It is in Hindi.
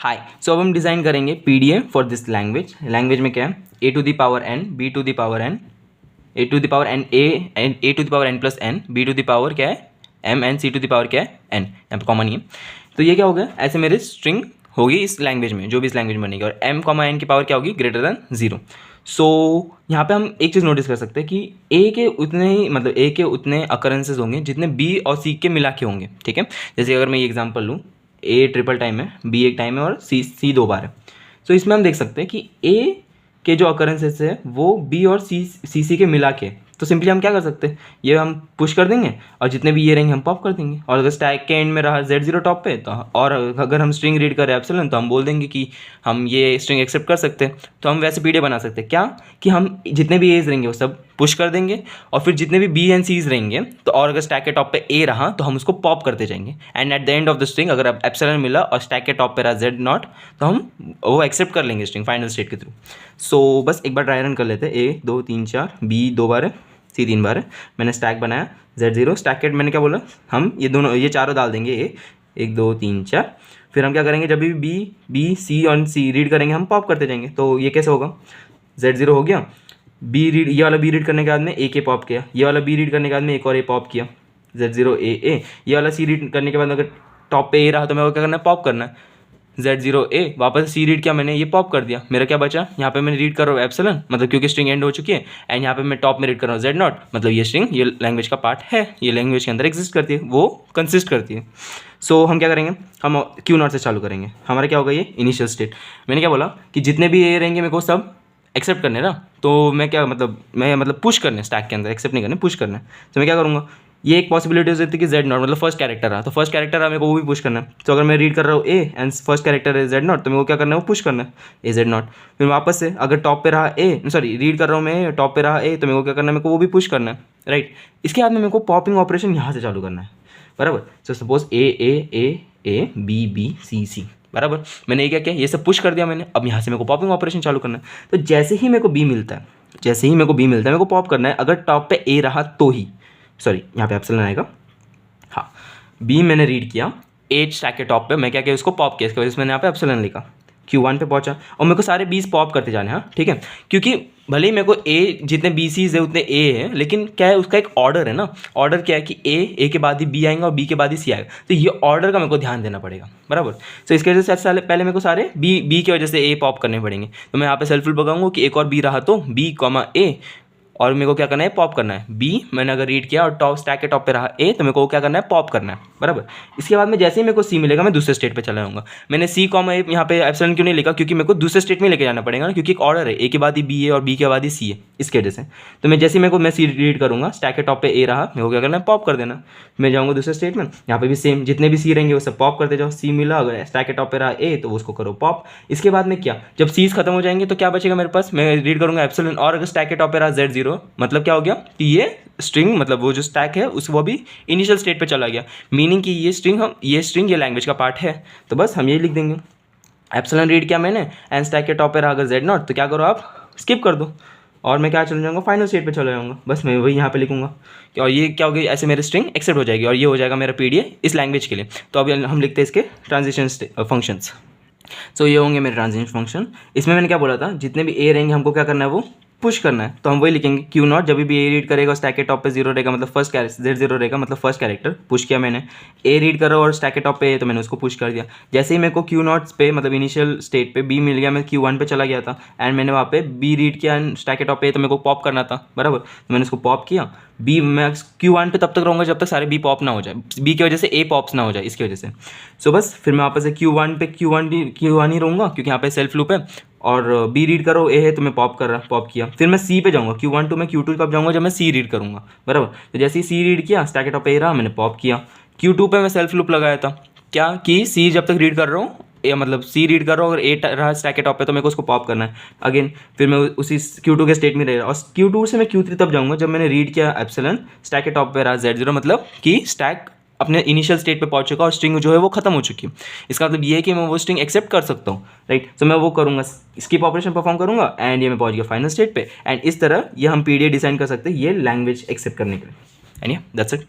हाय, सो अब हम डिज़ाइन करेंगे PDA for this language. Language में क्या है, ए to the power N, B to the power N, A to the power N A to the power N plus N, B to the power क्या है M N, C to the power क्या है एन। यहाँ पे कॉमन ही है, तो ये क्या होगा, ऐसे मेरे स्ट्रिंग होगी इस लैंग्वेज में, जो भी इस लैंग्वेज में बनेगी, और एम कॉमा एन की पावर क्या होगी, ग्रेटर देन 0। सो यहाँ पे हम एक चीज़ नोटिस कर सकते हैं कि ए के उतने ही मतलब ए के उतने अकरेंसेज होंगे जितने बी और सी के मिला के होंगे। ठीक है, जैसे अगर मैं ये एग्जांपल लूँ, ए ट्रिपल टाइम है, बी एक टाइम है और सी 2 बार है। सो इसमें हम देख सकते हैं कि ए के जो अकरेंसेस है वो बी और सी के मिला के, तो सिंपली हम क्या कर सकते हैं, ये हम पुश कर देंगे और जितने भी ये रहेंगे हम पॉप कर देंगे। और अगर स्टैक के एंड में रहा Z0 टॉप पे, तो और अगर हम स्ट्रिंग रीड कर रहे हैं एप्सिलॉन, तो हम बोल देंगे कि हम ये स्ट्रिंग एक्सेप्ट कर सकते हैं। तो हम वैसे पीडीए बना सकते हैं क्या, कि हम जितने भी एज रहेंगे वो सब पुश कर देंगे, और फिर जितने भी बी एंड सीज रहेंगे, तो और अगर स्टैक के टॉप पे ए रहा तो हम उसको पॉप करते जाएंगे। And at the end of the string अगर एप्सिलॉन मिला और स्टैक के टॉप पे रहा Z0, तो हम वो एक्सेप्ट कर लेंगे स्ट्रिंग फाइनल स्टेट के थ्रू। सो बस एक बार ट्राई रन कर लेते हैं। ए 2 3 4, बी 2 बार है, सी 3 बार है। मैंने स्टैक बनाया Z0, स्टैक के मैंने क्या बोला, हम ये चारों डाल देंगे, ए 1 2 3 4। फिर हम क्या करेंगे, जब भी बी सी और सी रीड करेंगे हम पॉप करते जाएंगे। तो ये कैसे होगा, Z0 हो गया, बी रीड, ये वाला बी रीड करने के बाद में ए के पॉप किया, ये वाला बी रीड करने के बाद में एक और ए पॉप किया, Z0 ए, ये वाला सी रीड करने के बाद अगर टॉप पे ए रहा तो मेरे को क्या करना है, पॉप करना है। Z0 ए, वापस सी रीड किया मैंने, ये पॉप कर दिया, मेरा क्या बचा, यहाँ पे मैं रीड कर रहा हूँ एप्सिलॉन, मतलब क्योंकि स्ट्रिंग एंड हो चुकी है, एंड यहाँ पे मैं टॉप में रीड कर रहा हूँ Z0, मतलब ये स्ट्रिंग ये लैंग्वेज का पार्ट है, ये लैंग्वेज के अंदर एग्जिस्ट करती है, वो कंसिस्ट करती है। सो हम क्या करेंगे, हम Q0 से चालू करेंगे। हमारा क्या होगा, ये इनिशियल स्टेट। मैंने क्या बोला कि जितने भी ए रहेंगे मेरे को सब एक्सेप्ट करने ना, तो मैं क्या मतलब पुश करने, स्टैक के अंदर एक्सेप्ट नहीं करने, पुश करना है। तो मैं क्या करूँगा, ये एक पॉसिबिलिटी हो सकती है कि Z0 मतलब फर्स्ट कैरेक्टर रहा, तो फर्स्ट कैरेक्टर रहा मेरे को वो भी पुश करना है। तो अगर मैं रीड कर रहा हूँ ए एंड फर्स्ट कैरेक्टर है Z0, तो मेरे को क्या करना है, वो पुश करना है ए Z0। फिर वापस से अगर टॉप पे रहा ए, सॉरी रीड कर रहा हूँ मैं, टॉप पे रहा ए, तो मेरे को क्या करना है, मेरे को वो भी पुश करना है, राइट। इसके बाद में मेरे को पॉपिंग ऑपरेशन यहाँ से चालू करना है, बराबर। So suppose A B B C, बराबर। मैंने ये क्या किया, ये सब पुश कर दिया मैंने, अब यहाँ से मेरे को पॉपिंग ऑपरेशन चालू करना है। तो जैसे ही मेरे को बी मिलता है, मेरे को पॉप करना है। अगर टॉप पे ए रहा तो ही, सॉरी यहाँ पे एप्सिलॉन आएगा, हाँ, बी मैंने रीड किया, ए स्टैक के टॉप पे मैं क्या किया, उसको पॉप किया, इसकी वजह से मैंने यहाँ पे एप्सिलॉन लिखा, Q1 पे पहुंचा, और मेरे को सारे बीस पॉप करते जाने, हाँ ठीक है, क्योंकि भले ही मेरे को ए जितने बी सीज है उतने ए है, लेकिन क्या है, उसका एक ऑर्डर है ना। ऑर्डर क्या है कि ए के बाद ही बी आएंगे और बी के बाद ही सी आएगा, तो ये ऑर्डर का मेरे को ध्यान देना पड़ेगा, बराबर। तो इसकी वजह से पहले मेरे को सारे बी की वजह से ए पॉप करने पड़ेंगे। तो मैं यहाँ पे सेल्फ रूल लगाऊंगा कि एक और बी रहा तो बी कॉमा ए, और मेरे को क्या करना है, पॉप करना है बी। मैंने अगर रीड किया और टॉप स्टैक के टॉप पे रहा ए, तो मेरे को क्या करना है, पॉप करना है, बराबर। इसके बाद में जैसे ही मेरे को सी मिलेगा मैं दूसरे स्टेट पे चला जाऊंगा। मैंने सी कॉमा ए यहाँ पे एप्सिलॉन क्यों नहीं लिखा, क्योंकि मेरे को दूसरे स्टेट में लेके जाना पड़ेगा ना, क्योंकि एक ऑर्डर है, ए के बाद ही बी है और बी के बाद ही सी है, इसके वजह से। तो मैं जैसे मैं सी रीड करूँगा, स्टैक के टॉप पे ए रहा, मेरे को क्या करना है, पॉप कर देना। मैं जाऊँगा दूसरे स्टेट में, यहाँ पे भी सेम, जितने भी सी रहेंगे वो सब पॉप करते जाओ। सी मिला, अगर स्टैक के टॉप पे रहा ए, तो उसको करो पॉप। इसके बाद में क्या, जब सीज खत्म हो जाएंगे तो क्या बचेगा मेरे पास, मैं रीड करूँगा एप्सिलॉन, और अगर स्टैक के टॉप पे रहा Z0, मतलब क्या हो गया कि ये स्ट्रिंग, मतलब वो जो स्टैक है उस वो भी इनिशियल स्टेट पे चला गया, मीनिंग कि ये स्ट्रिंग ये लैंग्वेज का पार्ट है। तो बस हम यही लिख देंगे, एप्सिलॉन रीड किया मैंने एंड स्टैक के टॉप पे रहा अगर Z0, तो क्या करो आप स्किप कर दो, और मैं क्या चले जाऊँगा, फाइनल स्टेट पे चला जाऊँगा। बस मैं वही यहाँ पे लिखूँगा, और ये क्या होगी, ऐसे मेरे स्ट्रिंग एक्सेप्ट हो जाएगी, और ये हो जाएगा मेरा पीडीए इस लैंग्वेज के लिए। तो अभी हम लिखते हैं इसके ट्रांजिशन फंक्शंस। सो ये होंगे मेरे ट्रांजिशन फंक्शन। इसमें मैंने क्या बोला था, जितने भी ए रहेंगे हमको क्या करना है, वो पुश करना है। तो हम वही लिखेंगे Q0, जब भी ए रीड करेगा स्टैक के टॉप पे 0 रहेगा, मतलब फर्स्ट Z0 रहेगा, मतलब फर्स्ट कैरेक्टर पुश किया मैंने। ए रीड करो और स्टैक के टॉप पे, तो मैंने उसको पुश कर दिया। जैसे ही मेरे को Q0 पे, मतलब इनिशियल स्टेट पे बी मिल गया, मैं Q1 पे चला गया था, एंड मैंने वहाँ पे बी रीड किया एंड स्टैक के टॉप पे, तो मेरे को पॉप करना था, बराबर। तो मैंने उसको पॉप किया। बी मैं Q1 पे तब तक रहूँगा जब तक सारे बी पॉप ना हो जाए, बी की वजह से ए पॉप्स ना हो जाए, इसकी वजह से। सो बस फिर मैं वापस से Q1 ही रहूँगा, क्योंकि यहाँ पे सेल्फ लूप है, और बी रीड करो ए है तो मैं पॉप किया। फिर मैं सी पे जाऊँगा, Q1 टू मैं Q2 कब जाऊँगा, जब मैं सी रीड करूँगा, बराबर। तो जैसे ही सी रीड किया, स्टैक के टॉप पे ए रहा, मैंने पॉप किया। Q2 पे मैं सेल्फ लूप लगाया था, क्या कि सी जब तक रीड कर रहा हूँ, या मतलब सी रीड कर रहा हूँ, अगर ए रहा स्टैक के टॉप पे, तो मेरे को उसको पॉप करना है अगेन। फिर मैं उसी Q2 के स्टेट में रहेगा, और Q2 से मैं Q3 तब जाऊँगा जब मैंने रीड किया एप्सिलॉन, स्टैक के टॉप पे रहा Z0, मतलब कि स्टैक अपने इनिशियल स्टेट पे पहुंच चुका और स्ट्रिंग जो है वो खत्म हो चुकी है। इसका मतलब ये है कि मैं वो स्ट्रिंग एक्सेप्ट कर सकता हूँ, राइट। तो मैं वो करूँगा, स्किप ऑपरेशन परफॉर्म करूँगा, एंड ये मैं पहुंच गया फाइनल स्टेट पे। एंड इस तरह ये हम पीडीए डिजाइन कर सकते हैं ये लैंग्वेज एक्सेप्ट करने के लिए। And that's it.